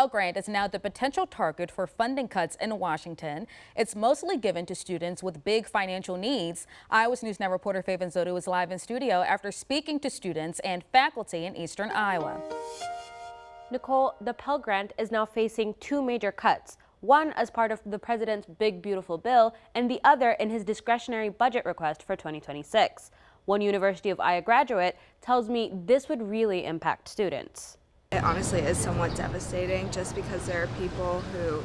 Pell Grant is now the potential target for funding cuts in Washington. It's mostly given to students with big financial needs. Iowa's News Now reporter Faven Zodu is live in studio after speaking to students and faculty in eastern Iowa. Nicole, the Pell Grant is now facing two major cuts, one as part of the president's big beautiful bill and the other in his discretionary budget request for 2026. One University of Iowa graduate tells me this would really impact students. It honestly is somewhat devastating just because there are people who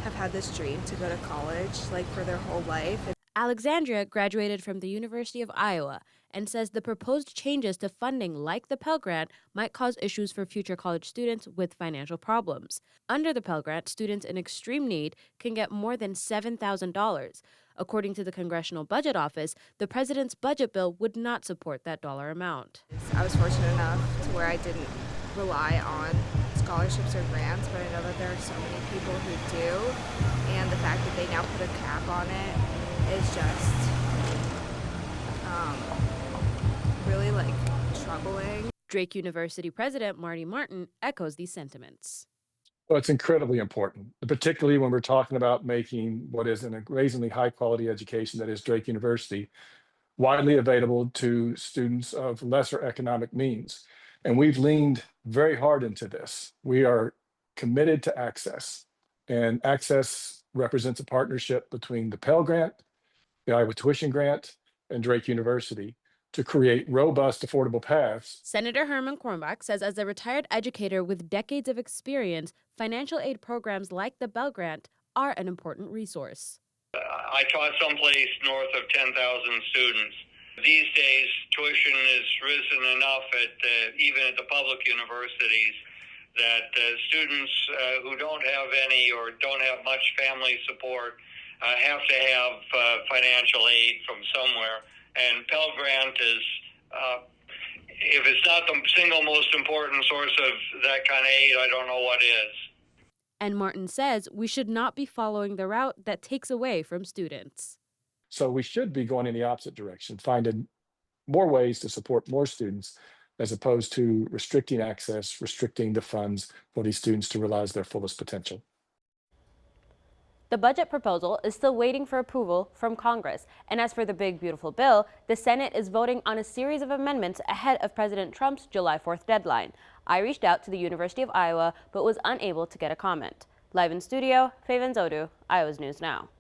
have had this dream to go to college like for their whole life. Alexandra graduated from the University of Iowa and says the proposed changes to funding like the Pell Grant might cause issues for future college students with financial problems. Under the Pell Grant, students in extreme need can get more than $7,000. According to the Congressional Budget Office, the president's budget bill would not support that dollar amount. I was fortunate enough to where I didn't rely on scholarships or grants, but I know that there are so many people who do, and the fact that they now put a cap on it is just really troubling. Drake University President Marty Martin echoes these sentiments. Well, it's incredibly important, particularly when we're talking about making what is an amazingly high quality education that is Drake University widely available to students of lesser economic means. And we've leaned very hard into this. We are committed to access, and access represents a partnership between the Pell Grant, the Iowa Tuition Grant, and Drake University to create robust, affordable paths. Senator Herman Kornbach says as a retired educator with decades of experience, financial aid programs like the Pell Grant are an important resource. I taught someplace north of 10,000 students. These days, tuition has risen enough even at the public universities that students who don't have any or don't have much family support have to have financial aid from somewhere. And Pell Grant is, if it's not the single most important source of that kind of aid, I don't know what is. And Martin says we should not be following the route that takes away from students. So we should be going in the opposite direction, finding more ways to support more students as opposed to restricting access, restricting the funds for these students to realize their fullest potential. The budget proposal is still waiting for approval from Congress. And as for the big beautiful bill, the Senate is voting on a series of amendments ahead of President Trump's July 4th deadline. I reached out to the University of Iowa but was unable to get a comment. Live in studio, Faven Zodu, Iowa's News Now.